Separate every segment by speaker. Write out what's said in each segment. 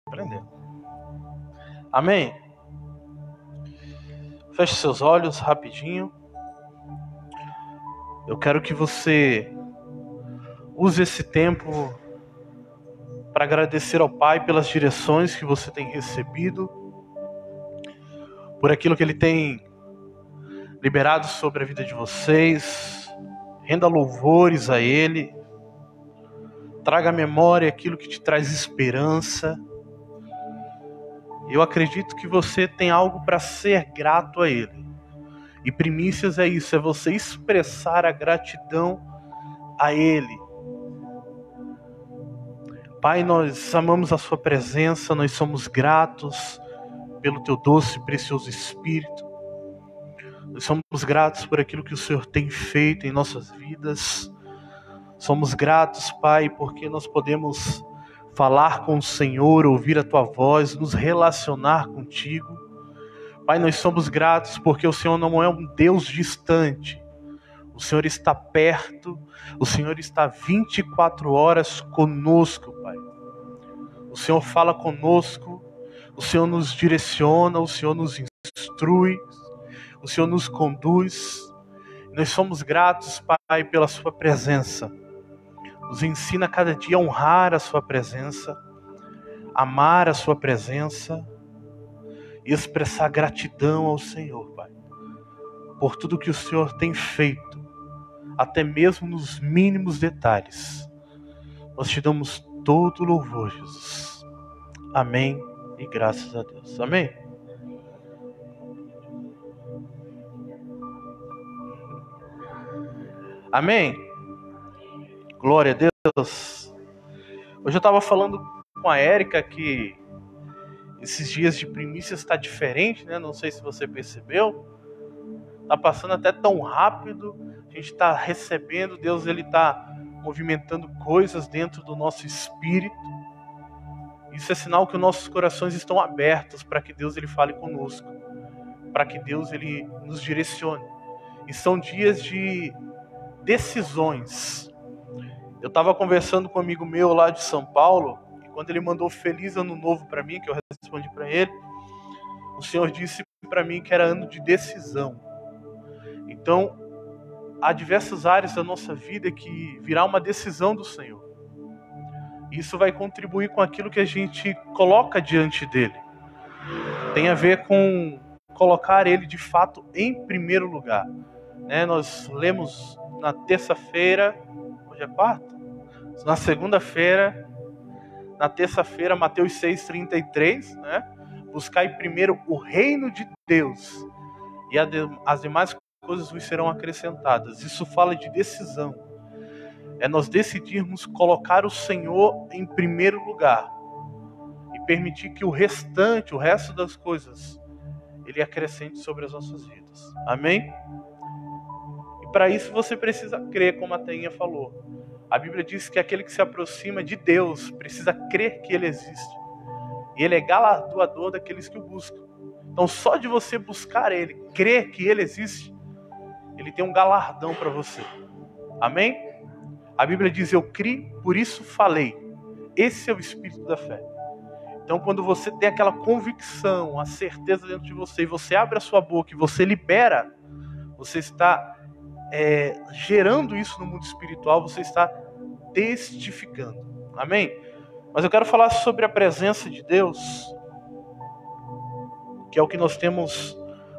Speaker 1: aprender. Amém? Feche seus olhos rapidinho. Eu quero que você use esse tempo para agradecer ao Pai pelas direções que você tem recebido, por aquilo que Ele tem liberado sobre a vida de vocês. Renda louvores a Ele. Traga à memória aquilo que te traz esperança. Eu acredito que você tem algo para ser grato a Ele. E primícias é isso, é você expressar a gratidão a Ele. Pai, nós amamos a Sua presença, nós somos gratos pelo Teu doce e precioso Espírito. Nós somos gratos por aquilo que o Senhor tem feito em nossas vidas. Somos gratos, Pai, porque nós podemos falar com o Senhor, ouvir a Tua voz, nos relacionar contigo. Pai, nós somos gratos porque o Senhor não é um Deus distante. O Senhor está perto, o Senhor está 24 horas conosco, Pai. O Senhor fala conosco, o Senhor nos direciona, o Senhor nos instrui, o Senhor nos conduz. Nós somos gratos, Pai, pela Sua presença. Nos ensina cada dia a honrar a Sua presença, amar a Sua presença e expressar gratidão ao Senhor, Pai, por tudo que o Senhor tem feito, até mesmo nos mínimos detalhes. Nós te damos todo o louvor, Jesus. Amém e graças a Deus. Amém? Amém? Glória a Deus. Hoje eu estava falando com a Érica que esses dias de primícias está diferente, né? Não sei se você percebeu. Está passando até tão rápido. A gente está recebendo, Deus ele está movimentando coisas dentro do nosso espírito. Isso é sinal que os nossos corações estão abertos para que Deus ele fale conosco, para que Deus ele nos direcione. E são dias de decisões. Eu estava conversando com um amigo meu lá de São Paulo, e quando ele mandou Feliz Ano Novo para mim, que eu respondi para ele, o Senhor disse para mim que era ano de decisão. Então, há diversas áreas da nossa vida que virá uma decisão do Senhor. Isso vai contribuir com aquilo que a gente coloca diante dele. Tem a ver com colocar ele de fato em primeiro lugar. Nós lemos na terça-feira, hoje é quarta? Na segunda-feira, na terça-feira, Mateus 6,33, buscai primeiro o reino de Deus e as demais coisas vos serão acrescentadas. Isso fala de decisão. É nós decidirmos colocar o Senhor em primeiro lugar e permitir que o resto das coisas, Ele acrescente sobre as nossas vidas. Amém? E para isso você precisa crer, como a Tainha falou. A Bíblia diz que aquele que se aproxima de Deus precisa crer que Ele existe. E Ele é galardoador daqueles que o buscam. Então só de você buscar Ele, crer que Ele existe, Ele tem um galardão para você. Amém? A Bíblia diz, eu criei, por isso falei. Esse é o espírito da fé. Então quando você tem aquela convicção, a certeza dentro de você, e você abre a sua boca e você libera, você está gerando isso no mundo espiritual, você está testificando. Amém? Mas eu quero falar sobre a presença de Deus, que é o que nós temos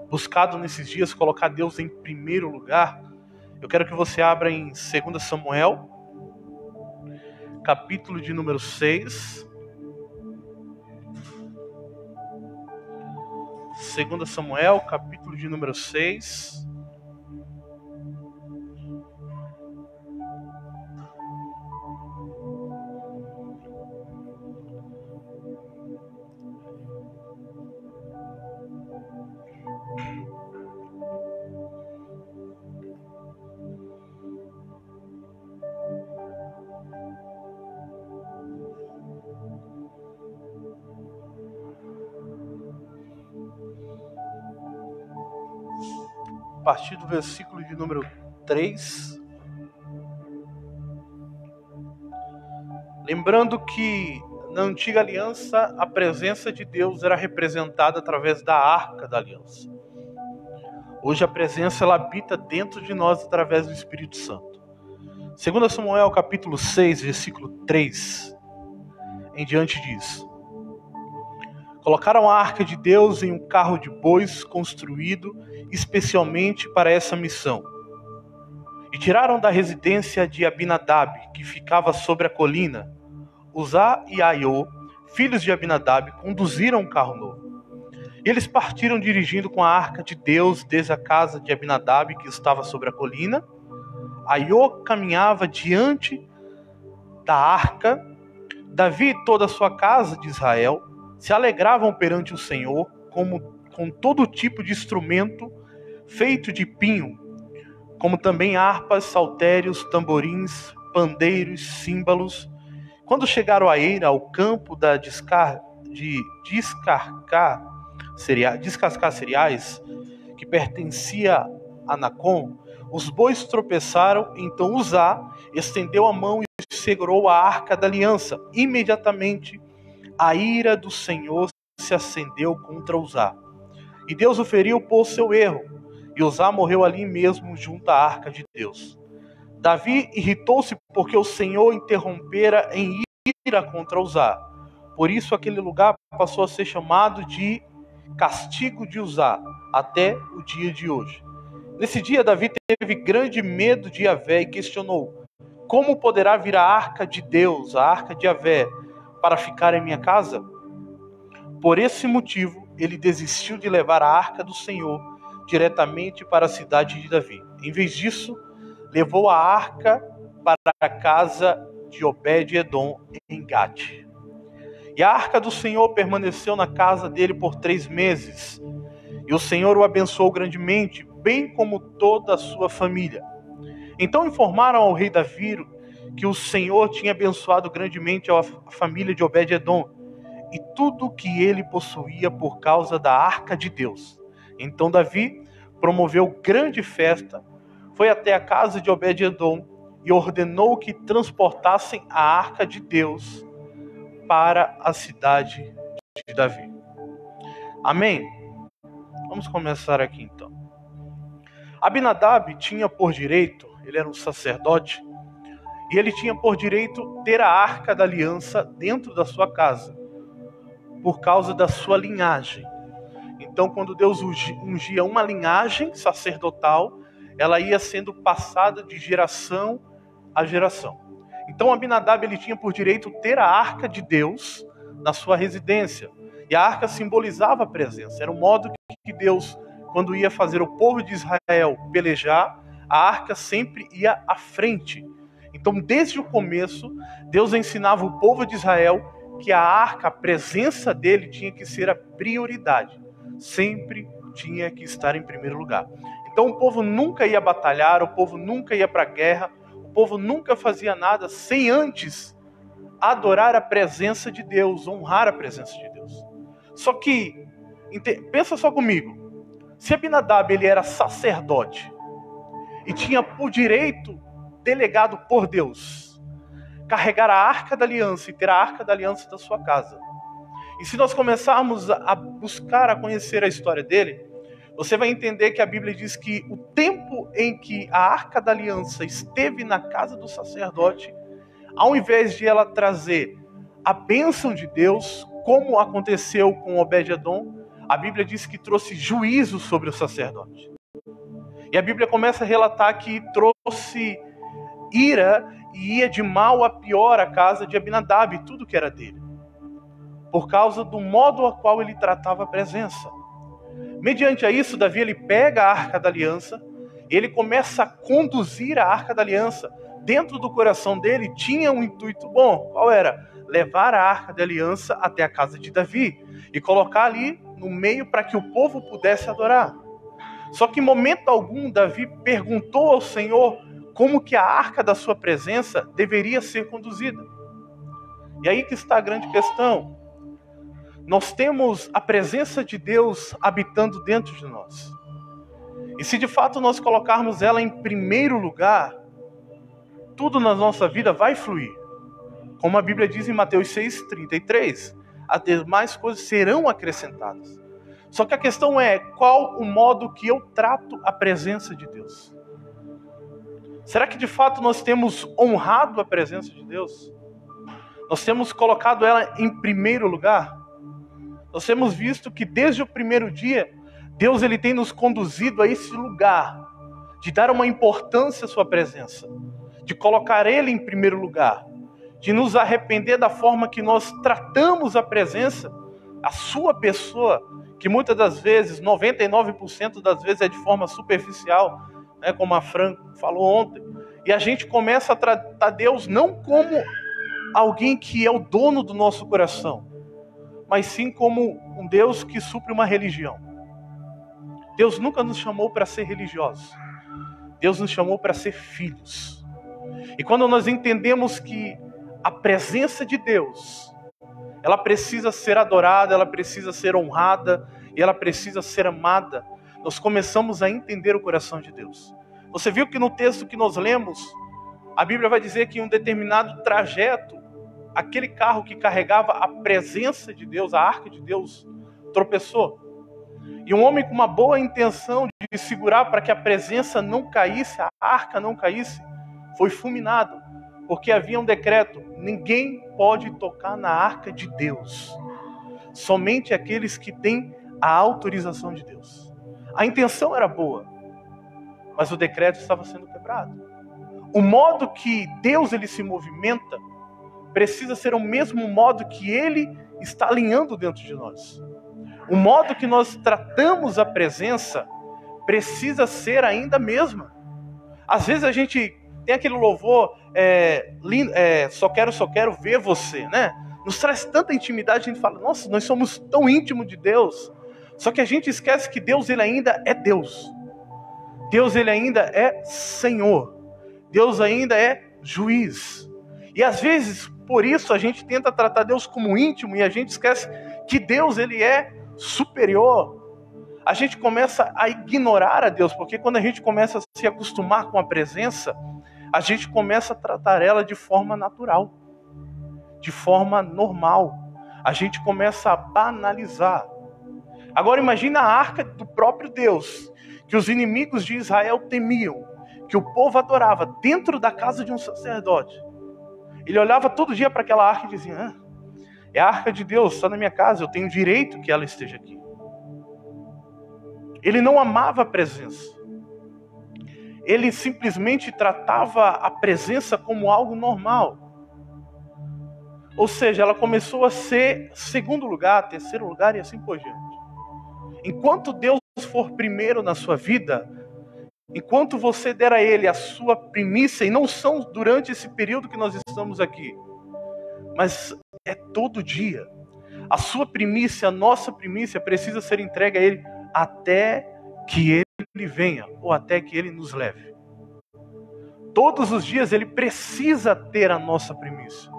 Speaker 1: buscado nesses dias, colocar Deus em primeiro lugar. Eu quero que você abra em 2 Samuel, capítulo de número 6. 2 Samuel, capítulo de número 6. A partir do versículo de número 3. Lembrando que na antiga aliança, a presença de Deus era representada através da Arca da Aliança. Hoje a presença ela habita dentro de nós através do Espírito Santo. 2 Samuel capítulo 6, versículo 3, em diante diz: colocaram a Arca de Deus em um carro de bois construído especialmente para essa missão. E tiraram da residência de Abinadab, que ficava sobre a colina. Uzá e Aiô, filhos de Abinadab, conduziram um carro novo. E eles partiram dirigindo com a Arca de Deus desde a casa de Abinadab, que estava sobre a colina. Aiô caminhava diante da Arca. Davi e toda a sua casa de Israel se alegravam perante o Senhor com todo tipo de instrumento feito de pinho, como também harpas, saltérios, tamborins, pandeiros, símbolos. Quando chegaram a Eira, ao campo de descascar cereais, que pertencia a Nacon, os bois tropeçaram, então Uzá estendeu a mão e segurou a Arca da Aliança. Imediatamente a ira do Senhor se acendeu contra Uzá, e Deus o feriu por seu erro, e Uzá morreu ali mesmo junto à Arca de Deus. Davi irritou-se porque o Senhor interrompera em ira contra Uzá. Por isso aquele lugar passou a ser chamado de castigo de Uzá, até o dia de hoje. Nesse dia Davi teve grande medo de Yahvé e questionou: como poderá vir a Arca de Deus, a Arca de Yahvé, para ficar em minha casa? Por esse motivo, ele desistiu de levar a Arca do Senhor diretamente para a cidade de Davi. Em vez disso, levou a arca para a casa de Obed-edom em Gate. E a arca do Senhor permaneceu na casa dele por 3 meses. E o Senhor o abençoou grandemente, bem como toda a sua família. Então informaram ao rei Davi que o Senhor tinha abençoado grandemente a família de Obed-edom e tudo o que ele possuía por causa da arca de Deus. Então Davi promoveu grande festa, foi até a casa de Obed-edom e ordenou que transportassem a arca de Deus para a cidade de Davi. Amém? Vamos começar aqui então. Abinadab tinha por direito, ele era um sacerdote, e ele tinha por direito ter a Arca da Aliança dentro da sua casa, por causa da sua linhagem. Então, quando Deus ungia uma linhagem sacerdotal, ela ia sendo passada de geração a geração. Então, Abinadab ele tinha por direito ter a Arca de Deus na sua residência. E a arca simbolizava a presença. Era um modo que Deus, quando ia fazer o povo de Israel pelejar, a arca sempre ia à frente. Então, desde o começo, Deus ensinava o povo de Israel que a arca, a presença dele, tinha que ser a prioridade. Sempre tinha que estar em primeiro lugar. Então o povo nunca ia batalhar, o povo nunca ia para a guerra, o povo nunca fazia nada sem antes adorar a presença de Deus, honrar a presença de Deus. Só que, pensa só comigo, se Abinadab ele era sacerdote e tinha por direito, delegado por Deus, carregar a Arca da Aliança e ter a Arca da Aliança da sua casa. E se nós começarmos a buscar, a conhecer a história dele, você vai entender que a Bíblia diz que o tempo em que a Arca da Aliança esteve na casa do sacerdote, ao invés de ela trazer a bênção de Deus, como aconteceu com Obed-edom, a Bíblia diz que trouxe juízo sobre o sacerdote. E a Bíblia começa a relatar que trouxe ira e ia de mal a pior a casa de Abinadab e tudo que era dele, por causa do modo a qual ele tratava a presença. Mediante a isso, Davi ele pega a Arca da Aliança, ele começa a conduzir a Arca da Aliança. Dentro do coração dele tinha um intuito bom. Qual era? Levar a Arca da Aliança até a casa de Davi e colocar ali no meio para que o povo pudesse adorar. Só que em momento algum Davi perguntou ao Senhor como que a Arca da sua presença deveria ser conduzida. E aí que está a grande questão. Nós temos a presença de Deus habitando dentro de nós. E se de fato nós colocarmos ela em primeiro lugar, tudo na nossa vida vai fluir. Como a Bíblia diz em Mateus 6,33, as demais coisas serão acrescentadas. Só que a questão é, qual o modo que eu trato a presença de Deus? Será que de fato nós temos honrado a presença de Deus? Nós temos colocado ela em primeiro lugar? Nós temos visto que desde o primeiro dia, Deus ele tem nos conduzido a esse lugar, de dar uma importância à sua presença, de colocar Ele em primeiro lugar, de nos arrepender da forma que nós tratamos a presença, a sua pessoa, que muitas das vezes, 99% das vezes é de forma superficial, né, como a Fran falou ontem, e a gente começa a tratar Deus não como alguém que é o dono do nosso coração, mas sim como um Deus que supre uma religião. Deus nunca nos chamou para ser religiosos. Deus nos chamou para ser filhos. E quando nós entendemos que a presença de Deus, ela precisa ser adorada, ela precisa ser honrada e ela precisa ser amada, nós começamos a entender o coração de Deus. Você viu que no texto que nós lemos, a Bíblia vai dizer que em um determinado trajeto, aquele carro que carregava a presença de Deus, a arca de Deus, tropeçou. E um homem com uma boa intenção de segurar para que a presença não caísse, a arca não caísse, foi fulminado. Porque havia um decreto: ninguém pode tocar na arca de Deus. Somente aqueles que têm a autorização de Deus. A intenção era boa, mas o decreto estava sendo quebrado. O modo que Deus ele se movimenta precisa ser o mesmo modo que Ele está alinhando dentro de nós. O modo que nós tratamos a presença precisa ser ainda a mesma. Às vezes a gente tem aquele louvor, só quero ver você, né? Nos traz tanta intimidade, a gente fala, nossa, nós somos tão íntimos de Deus. Só que a gente esquece que Deus ele ainda é Deus. Deus ele ainda é Senhor. Deus ainda é juiz. E às vezes, por isso, a gente tenta tratar Deus como íntimo e a gente esquece que Deus ele é superior. A gente começa a ignorar a Deus, porque quando a gente começa a se acostumar com a presença, a gente começa a tratar ela de forma natural, de forma normal. A gente começa a banalizar. Agora imagina a arca do próprio Deus, que os inimigos de Israel temiam, que o povo adorava dentro da casa de um sacerdote. Ele olhava todo dia para aquela arca e dizia, é a arca de Deus, está na minha casa, eu tenho direito que ela esteja aqui. Ele não amava a presença. Ele simplesmente tratava a presença como algo normal. Ou seja, ela começou a ser segundo lugar, terceiro lugar e assim por diante. Enquanto Deus for primeiro na sua vida, enquanto você der a Ele a sua primícia, e não são durante esse período que nós estamos aqui, mas é todo dia. A sua primícia, a nossa primícia precisa ser entregue a Ele até que Ele venha, ou até que Ele nos leve. Todos os dias Ele precisa ter a nossa primícia.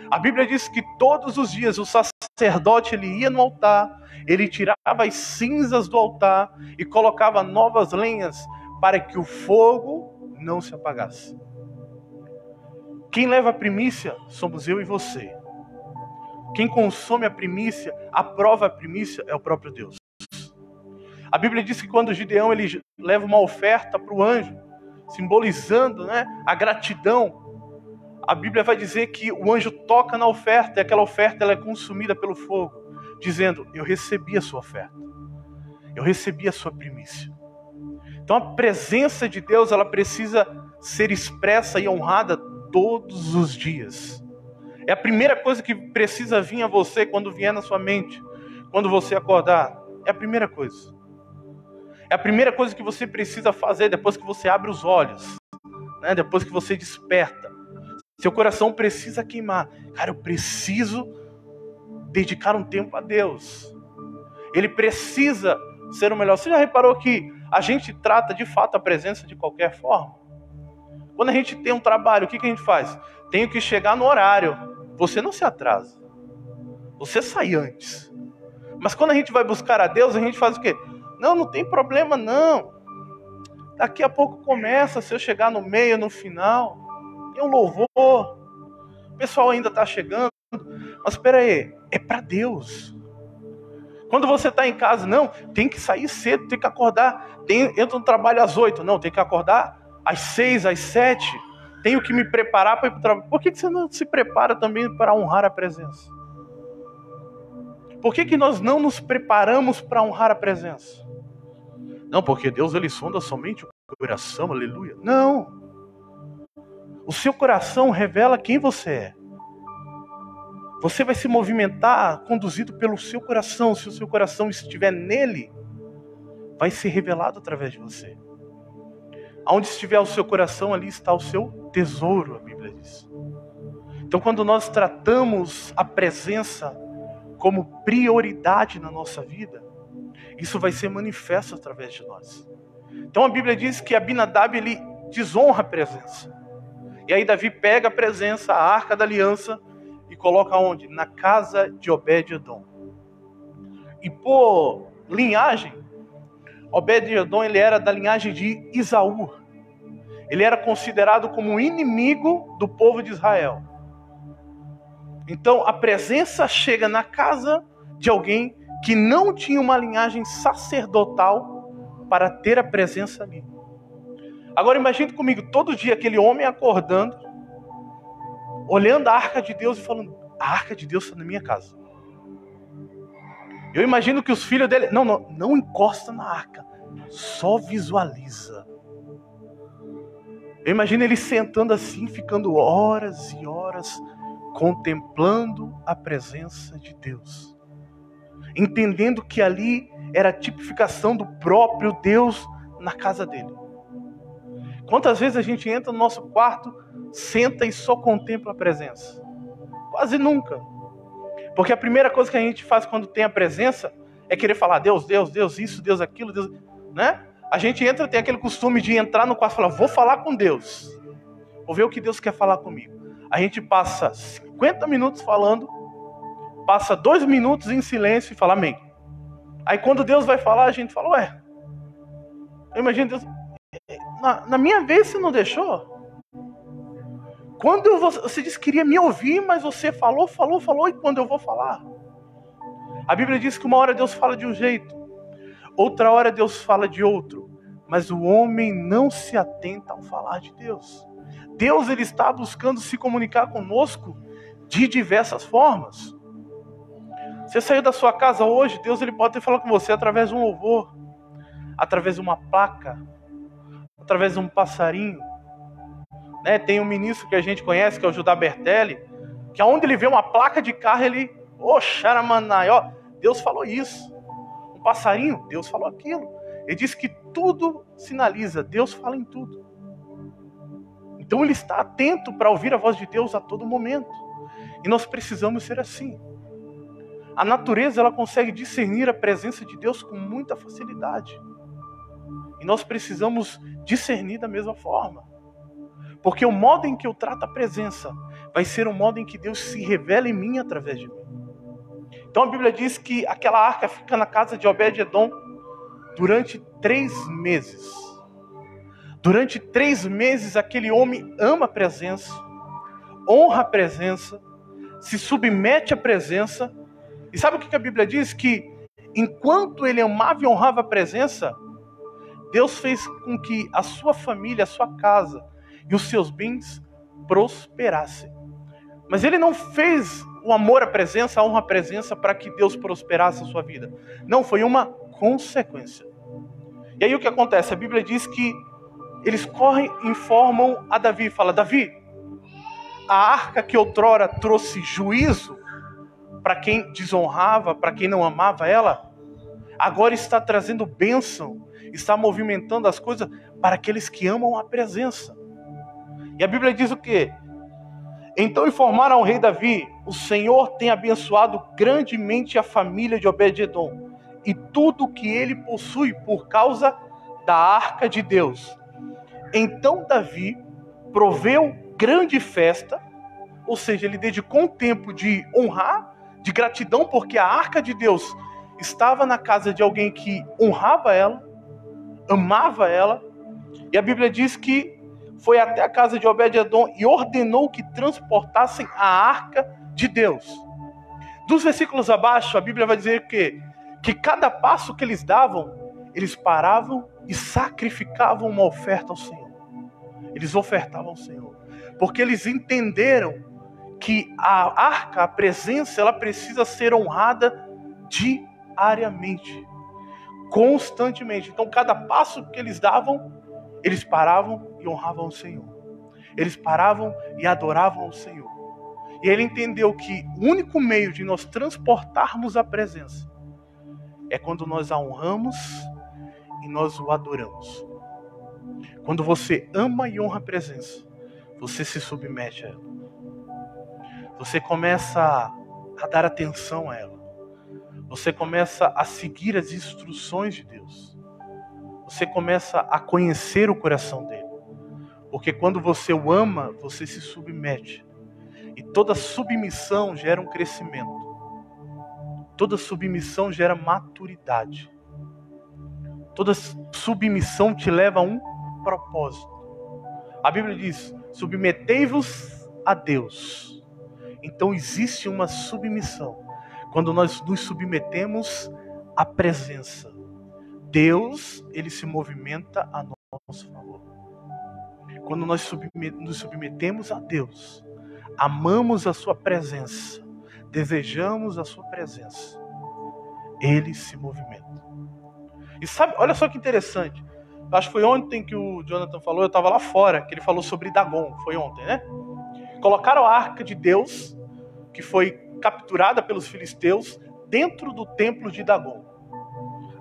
Speaker 1: A Bíblia diz que todos os dias o sacerdote ele ia no altar, ele tirava as cinzas do altar e colocava novas lenhas para que o fogo não se apagasse. Quem leva a primícia somos eu e você. Quem consome a primícia, aprova a primícia, é o próprio Deus. A Bíblia diz que quando Gideão ele leva uma oferta para o anjo, simbolizando, né, a gratidão, a Bíblia vai dizer que o anjo toca na oferta e aquela oferta ela é consumida pelo fogo, dizendo, eu recebi a sua oferta, eu recebi a sua primícia. Então a presença de Deus ela precisa ser expressa e honrada todos os dias. É a primeira coisa que precisa vir a você quando vier na sua mente, quando você acordar. É a primeira coisa. É a primeira coisa que você precisa fazer depois que você abre os olhos, né? Depois que você desperta. Seu coração precisa queimar. Cara, eu preciso dedicar um tempo a Deus. Ele precisa ser o melhor. Você já reparou que a gente trata de fato a presença de qualquer forma? Quando a gente tem um trabalho, o que a gente faz? Tenho que chegar no horário. Você não se atrasa. Você sai antes. Mas quando a gente vai buscar a Deus, a gente faz o quê? Não tem problema não. Daqui a pouco começa, se eu chegar no meio, no final, tem um louvor. pessoal ainda está chegando. Mas espera aí, é para Deus. Quando você está em casa, não, tem que sair cedo, tem que acordar, entra no trabalho às 8, não, tem que acordar às 6, às 7, tenho que me preparar para ir para o trabalho. Por que você não se prepara também para honrar a presença? Por que nós não nos preparamos para honrar a presença? Não, porque Deus ele sonda somente o coração, aleluia. Não. O seu coração revela quem você é. Você vai se movimentar conduzido pelo seu coração. Se o seu coração estiver nele, vai ser revelado através de você. Onde estiver o seu coração, ali está o seu tesouro, a Bíblia diz. Então, quando nós tratamos a presença como prioridade na nossa vida, isso vai ser manifesto através de nós. Então, a Bíblia diz que Abinadab, ele desonra a presença. E aí Davi pega a presença, a arca da aliança, e coloca onde? Na casa de Obed-edom. E por linhagem, Obed-edom ele era da linhagem de Isaú. Ele era considerado como um inimigo do povo de Israel. Então a presença chega na casa de alguém que não tinha uma linhagem sacerdotal para ter a presença ali. Agora imagine comigo, todo dia aquele homem acordando, olhando a arca de Deus e falando, a arca de Deus está na minha casa. Eu imagino que os filhos dele, não encosta na arca, só visualiza. Eu imagino ele sentando assim, ficando horas e horas, contemplando a presença de Deus. Entendendo que ali era a tipificação do próprio Deus na casa dele. Quantas vezes a gente entra no nosso quarto, senta e só contempla a presença? Quase nunca. Porque a primeira coisa que a gente faz quando tem a presença é querer falar Deus, Deus, Deus, isso, Deus, aquilo, Deus, né? A gente entra, tem aquele costume de entrar no quarto e falar, vou falar com Deus. Vou ver o que Deus quer falar comigo. A gente passa 50 minutos falando, passa 2 minutos em silêncio e fala amém. Aí quando Deus vai falar, a gente fala, ué, eu imagino Deus, na minha vez você não deixou? Quando você disse que queria me ouvir, mas você falou, e quando eu vou falar? A Bíblia diz que uma hora Deus fala de um jeito, outra hora Deus fala de outro, mas o homem não se atenta ao falar de Deus. Deus ele está buscando se comunicar conosco de diversas formas. Você saiu da sua casa hoje, Deus ele pode ter falado com você através de um louvor, através de uma placa, através de um passarinho. Né? Tem um ministro que a gente conhece, que é o Judá Bertelli, que aonde ele vê uma placa de carro, ele, xaramanai, Deus falou isso. Um passarinho, Deus falou aquilo. Ele diz que tudo sinaliza, Deus fala em tudo. Então ele está atento para ouvir a voz de Deus a todo momento. E nós precisamos ser assim. A natureza ela consegue discernir a presença de Deus com muita facilidade. E nós precisamos discernir da mesma forma. Porque o modo em que eu trato a presença vai ser o modo em que Deus se revela em mim através de mim. Então a Bíblia diz que aquela arca fica na casa de Obed-edom durante 3 meses. Durante 3 meses aquele homem ama a presença, honra a presença, se submete à presença. E sabe o que a Bíblia diz? Que enquanto ele amava e honrava a presença, Deus fez com que a sua família, a sua casa e os seus bens prosperassem. Mas ele não fez o amor à presença, a honra à presença para que Deus prosperasse a sua vida. Não, foi uma consequência. E aí o que acontece? A Bíblia diz que eles correm e informam a Davi e falam, Davi, a arca que outrora trouxe juízo para quem desonrava, para quem não amava ela, agora está trazendo bênção, está movimentando as coisas para aqueles que amam a presença. E a Bíblia diz o quê? Então informaram ao rei Davi, o Senhor tem abençoado grandemente a família de Obed-edom e tudo o que ele possui por causa da arca de Deus. Então Davi proveu grande festa, ou seja, ele dedicou um tempo de honrar, de gratidão, porque a arca de Deus estava na casa de alguém que honrava ela, amava ela, e a Bíblia diz que foi até a casa de Obed-edom e ordenou que transportassem a arca de Deus. Dos versículos abaixo, a Bíblia vai dizer que cada passo que eles davam, eles paravam e sacrificavam uma oferta ao Senhor. Eles ofertavam ao Senhor. Porque eles entenderam que a arca, a presença, ela precisa ser honrada diariamente, constantemente. Então, cada passo que eles davam, eles paravam e honravam o Senhor. Eles paravam e adoravam o Senhor. E ele entendeu que o único meio de nós transportarmos a presença é quando nós a honramos e nós o adoramos. Quando você ama e honra a presença, você se submete a ela. Você começa a dar atenção a ela. Você começa a seguir as instruções de Deus. Você começa a conhecer o coração dele. Porque quando você o ama, você se submete. E toda submissão gera um crescimento. Toda submissão gera maturidade. Toda submissão te leva a um propósito. A Bíblia diz: submetei-vos a Deus. Então existe uma submissão. Quando nós nos submetemos à presença, Deus, ele se movimenta a nosso favor. Quando nós nos submetemos a Deus, amamos a sua presença, desejamos a sua presença, ele se movimenta. E sabe, olha só que interessante. Acho que foi ontem que o Jonathan falou, eu estava lá fora, que ele falou sobre Dagon. Foi ontem, né? Colocaram a arca de Deus, que foi capturada pelos filisteus, dentro do templo de Dagon.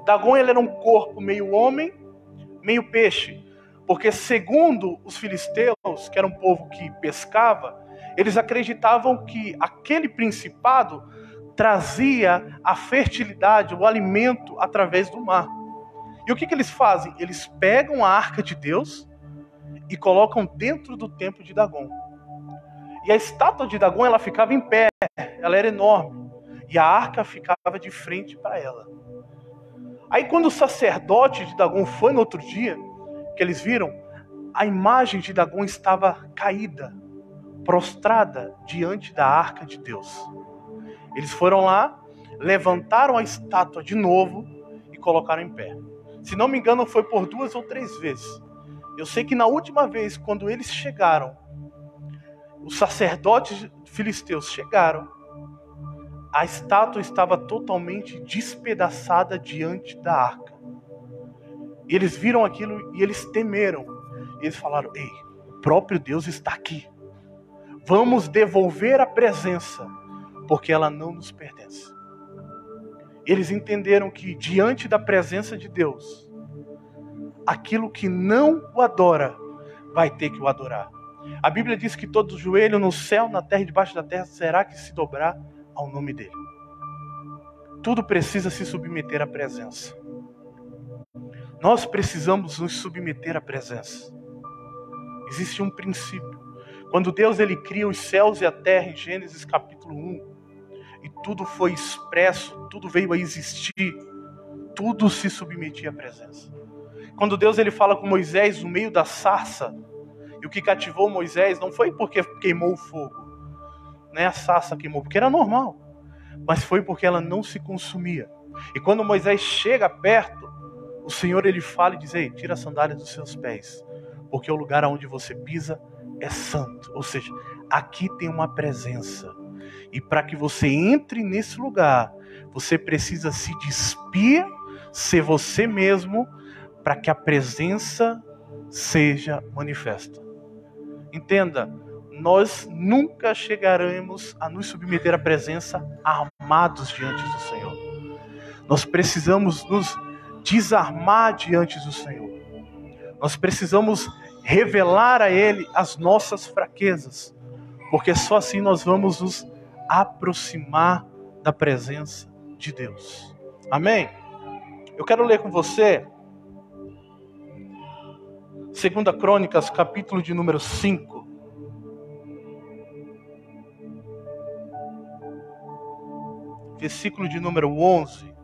Speaker 1: Dagon, ele era um corpo meio homem, meio peixe. Porque segundo os filisteus, que era um povo que pescava, eles acreditavam que aquele principado trazia a fertilidade, o alimento através do mar. E o que eles fazem? Eles pegam a arca de Deus e colocam dentro do templo de Dagon. E a estátua de Dagon, ela ficava em pé, ela era enorme. E a arca ficava de frente para ela. Aí quando o sacerdote de Dagon foi no outro dia, que eles viram, a imagem de Dagon estava caída, prostrada diante da arca de Deus. Eles foram lá, levantaram a estátua de novo e colocaram em pé. Se não me engano, foi por 2 ou 3 vezes. Eu sei que na última vez, quando eles chegaram, os sacerdotes filisteus chegaram, a estátua estava totalmente despedaçada diante da arca. E eles viram aquilo e eles temeram. E eles falaram: ei, o próprio Deus está aqui. Vamos devolver a presença, porque ela não nos pertence. Eles entenderam que diante da presença de Deus, aquilo que não o adora, vai ter que o adorar. A Bíblia diz que todo joelho no céu, na terra e debaixo da terra será que se dobrar ao nome dele. Tudo precisa se submeter à presença. Nós precisamos nos submeter à presença. Existe um princípio. Quando Deus ele cria os céus e a terra em Gênesis capítulo 1, e tudo foi expresso, tudo veio a existir, tudo se submetia à presença. Quando Deus ele fala com Moisés no meio da sarça, e o que cativou Moisés não foi porque queimou o fogo, né? A sarça queimou, porque era normal, mas foi porque ela não se consumia. E quando Moisés chega perto, o Senhor ele fala e diz: ei, tira a sandália dos seus pés, porque o lugar onde você pisa é santo. Ou seja, aqui tem uma presença. E para que você entre nesse lugar, você precisa se despir, ser você mesmo, para que a presença seja manifesta. Entenda, nós nunca chegaremos a nos submeter à presença armados diante do Senhor. Nós precisamos nos desarmar diante do Senhor. Nós precisamos revelar a Ele as nossas fraquezas, porque só assim nós vamos nos aproximar da presença de Deus. Amém? Eu quero ler com você 2 Crônicas, capítulo de número 5. Versículo de número 11.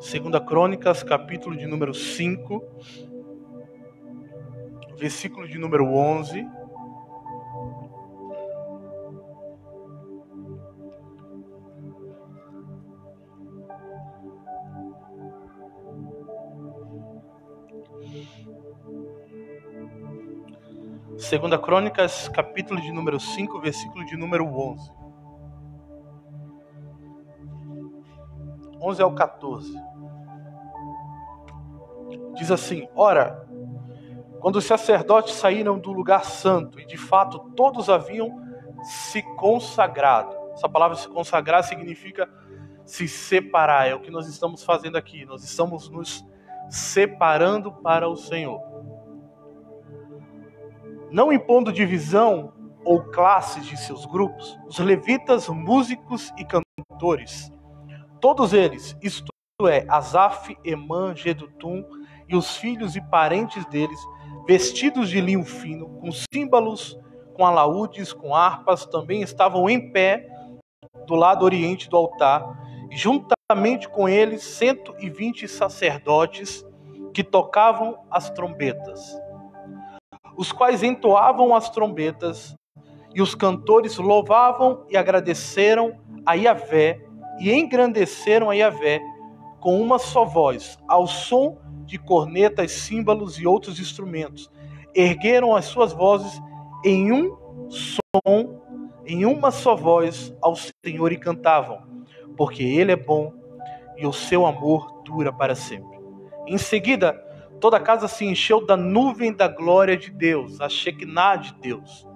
Speaker 1: Segunda Crônicas, capítulo de número 5, versículo de número 11. Segunda Crônicas, capítulo de número 5, versículo de número 11. 11 ao 14. Diz assim: Ora, quando os sacerdotes saíram do lugar santo, e de fato todos haviam se consagrado. Essa palavra se consagrar significa se separar. É o que nós estamos fazendo aqui. Nós estamos nos separando para o Senhor. Não impondo divisão ou classes de seus grupos, os levitas, músicos e cantores, todos eles, isto é, Asaf, Emã, Jedutum e os filhos e parentes deles, vestidos de linho fino, com símbolos, com alaúdes, com harpas, também estavam em pé do lado oriente do altar, e juntamente com eles 120 sacerdotes que tocavam as trombetas, os quais entoavam as trombetas, e os cantores louvavam e agradeceram a Yahvé, e engrandeceram a Yahvé com uma só voz, ao som de cornetas, símbolos e outros instrumentos. Ergueram as suas vozes em um som, em uma só voz ao Senhor e cantavam, porque Ele é bom e o seu amor dura para sempre. Em seguida, toda a casa se encheu da nuvem da glória de Deus, a Shekinah de Deus,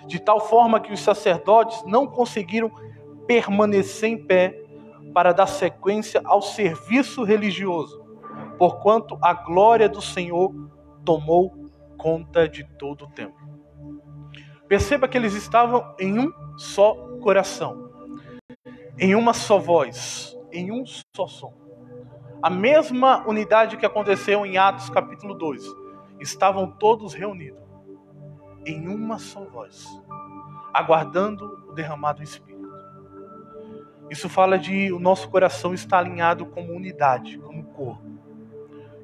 Speaker 1: de tal forma que os sacerdotes não conseguiram permanecer em pé para dar sequência ao serviço religioso, porquanto a glória do Senhor tomou conta de todo o templo. Perceba que eles estavam em um só coração, em uma só voz, em um só som. A mesma unidade que aconteceu em Atos capítulo 2. Estavam todos reunidos em uma só voz, aguardando o derramado Espírito. Isso fala de o nosso coração estar alinhado como unidade, como corpo,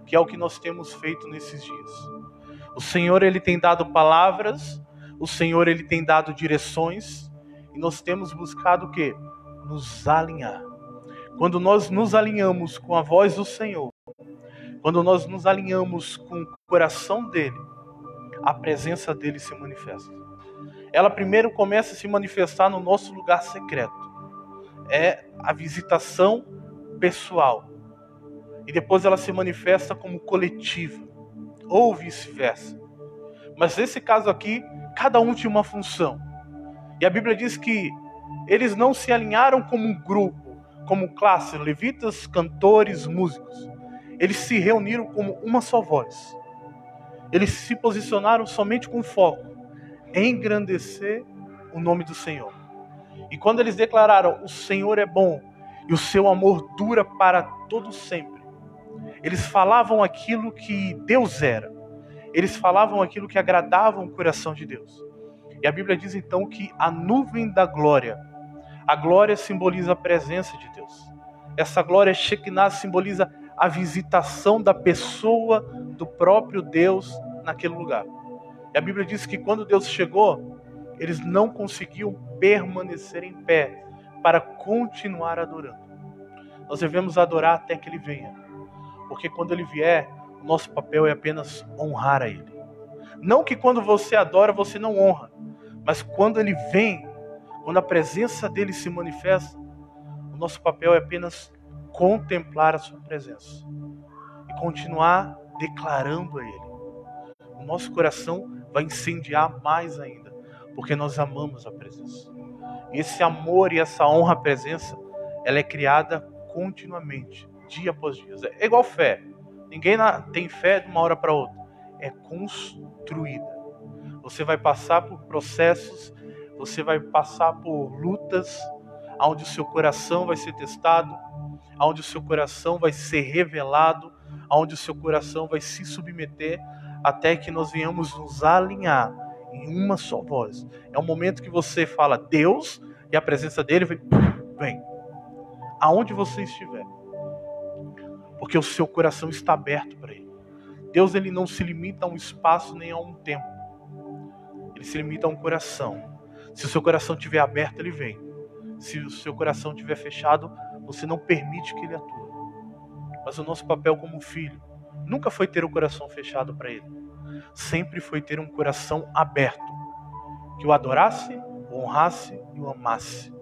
Speaker 1: que é o que nós temos feito nesses dias. O Senhor, Ele tem dado palavras, o Senhor, Ele tem dado direções, e nós temos buscado o quê? Nos alinhar. Quando nós nos alinhamos com a voz do Senhor, quando nós nos alinhamos com o coração dEle, a presença dEle se manifesta. Ela primeiro começa a se manifestar no nosso lugar secreto. É a visitação pessoal. E depois ela se manifesta como coletiva, ou vice-versa. Mas nesse caso aqui, cada um tinha uma função. E a Bíblia diz que eles não se alinharam como um grupo, como classe, levitas, cantores, músicos. Eles se reuniram como uma só voz. Eles se posicionaram somente com foco em engrandecer o nome do Senhor. E quando eles declararam, o Senhor é bom e o seu amor dura para todo sempre, eles falavam aquilo que Deus era. Eles falavam aquilo que agradava o coração de Deus. E a Bíblia diz então que a nuvem da glória, a glória simboliza a presença de Deus. Essa glória Shekinah simboliza a visitação da pessoa do próprio Deus naquele lugar. E a Bíblia diz que quando Deus chegou, eles não conseguiam permanecer em pé para continuar adorando. Nós devemos adorar até que Ele venha. Porque quando Ele vier, o nosso papel é apenas honrar a Ele. Não que quando você adora, você não honra. Mas quando Ele vem, quando a presença dEle se manifesta, o nosso papel é apenas contemplar a sua presença. E continuar declarando a Ele. O nosso coração vai incendiar mais ainda. Porque nós amamos a presença. E esse amor e essa honra à presença, ela é criada continuamente, dia após dia. É igual fé. Ninguém tem fé de uma hora para outra. É construída. Você vai passar por processos, você vai passar por lutas, onde o seu coração vai ser testado, onde o seu coração vai ser revelado, onde o seu coração vai se submeter, até que nós venhamos nos alinhar em uma só voz. É o momento que você fala Deus e a presença dele vem. Aonde você estiver. porque o seu coração está aberto para Ele. Deus, Ele não se limita a um espaço nem a um tempo. Ele se limita a um coração. Se o seu coração estiver aberto, Ele vem. Se o seu coração estiver fechado, você não permite que Ele atue. Mas o nosso papel como filho nunca foi ter o coração fechado para Ele. Sempre foi ter um coração aberto, que o adorasse, o honrasse e o amasse,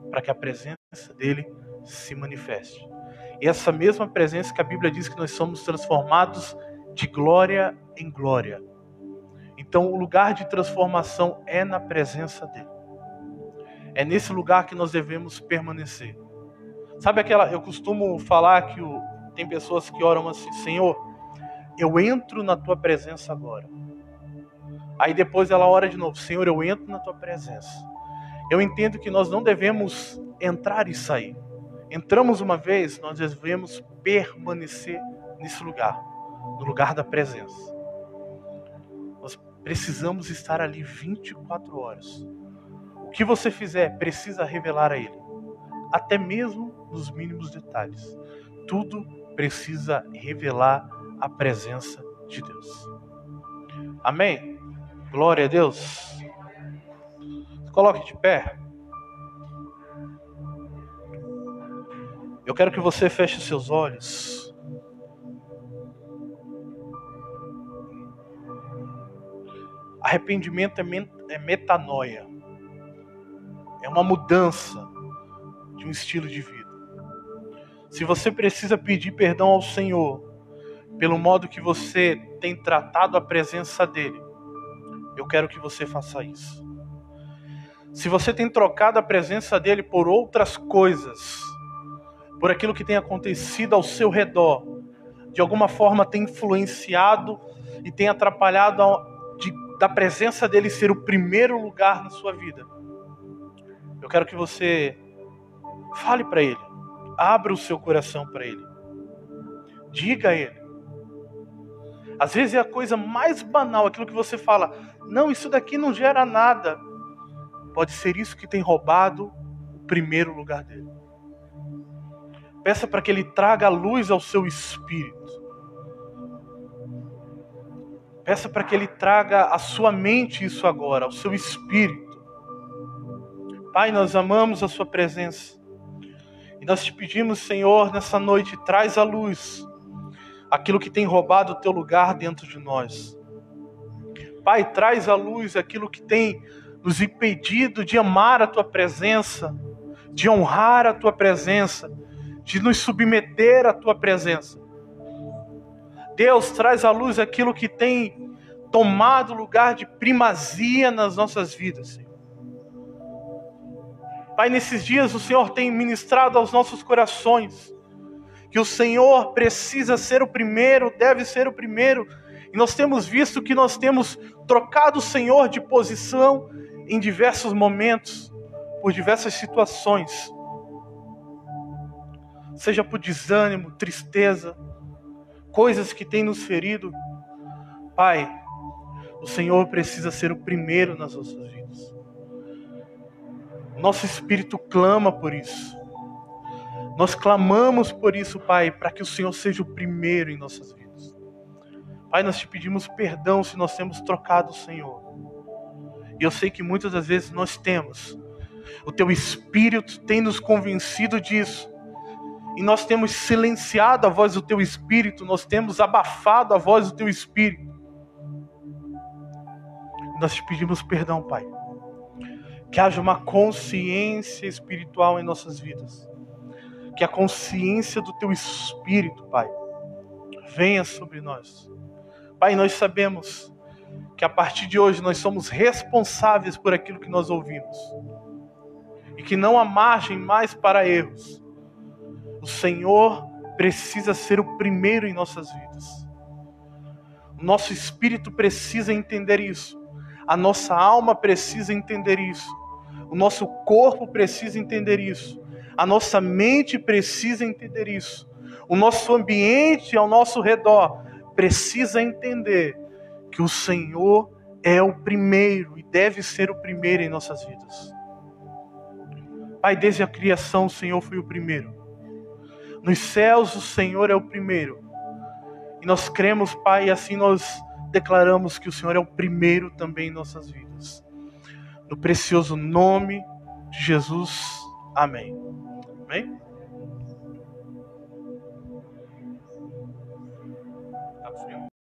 Speaker 1: para que a presença dEle se manifeste. E essa mesma presença que a Bíblia diz que nós somos transformados de glória em glória. Então o lugar de transformação é na presença dEle. É nesse lugar que nós devemos permanecer. Sabe eu costumo falar que tem pessoas que oram assim: Senhor, eu entro na tua presença agora. Aí depois ela ora de novo: Senhor, eu entro na tua presença. Eu entendo que nós não devemos entrar e sair. Entramos uma vez, nós devemos permanecer nesse lugar, no lugar da presença. Nós precisamos estar ali 24 horas. O que você fizer precisa revelar a Ele, até mesmo nos mínimos detalhes. Tudo precisa revelar a presença de Deus. Amém? Glória a Deus. Coloque de pé. Eu quero que você feche os seus olhos. Arrependimento é metanoia. É uma mudança de um estilo de vida. Se você precisa pedir perdão ao Senhor pelo modo que você tem tratado a presença dEle, eu quero que você faça isso. Se você tem trocado a presença dEle por outras coisas, por aquilo que tem acontecido ao seu redor, de alguma forma tem influenciado e tem atrapalhado da presença dEle ser o primeiro lugar na sua vida, eu quero que você fale para Ele, abra o seu coração para Ele, diga a Ele. Às vezes é a coisa mais banal, aquilo que você fala: não, isso daqui não gera nada. Pode ser isso que tem roubado o primeiro lugar dEle. Peça para que Ele traga a luz ao seu espírito. Peça para que Ele traga à sua mente isso agora, ao seu espírito. Pai, nós amamos a sua presença. E nós te pedimos, Senhor, nessa noite, traz à luz aquilo que tem roubado o teu lugar dentro de nós. Pai, traz à luz aquilo que tem nos impedido de amar a tua presença, de honrar a tua presença, de nos submeter à tua presença. Deus, traz à luz aquilo que tem tomado lugar de primazia nas nossas vidas, Senhor. Pai, nesses dias o Senhor tem ministrado aos nossos corações que o Senhor precisa ser o primeiro, deve ser o primeiro, e nós temos visto que nós temos trocado o Senhor de posição em diversos momentos, por diversas situações, seja por desânimo, tristeza, coisas que têm nos ferido. Pai, o Senhor precisa ser o primeiro nas nossas vidas. Nosso espírito clama por isso. Nós clamamos por isso, Pai, para que o Senhor seja o primeiro em nossas vidas. Pai, nós te pedimos perdão se nós temos trocado o Senhor. E eu sei que muitas das vezes nós temos. O teu Espírito tem nos convencido disso. E nós temos silenciado a voz do teu Espírito, nós temos abafado a voz do teu Espírito. E nós te pedimos perdão, Pai. Que haja uma consciência espiritual em nossas vidas. Que a consciência do teu Espírito, Pai, venha sobre nós. Pai, nós sabemos que a partir de hoje nós somos responsáveis por aquilo que nós ouvimos. E que não há margem mais para erros. O Senhor precisa ser o primeiro em nossas vidas. O nosso espírito precisa entender isso. A nossa alma precisa entender isso. O nosso corpo precisa entender isso. A nossa mente precisa entender isso. O nosso ambiente ao nosso redor precisa entender que o Senhor é o primeiro e deve ser o primeiro em nossas vidas. Pai, desde a criação o Senhor foi o primeiro. Nos céus o Senhor é o primeiro. E nós cremos, Pai, e assim nós declaramos que o Senhor é o primeiro também em nossas vidas. No precioso nome de Jesus. Amém. Amém? Tá frio?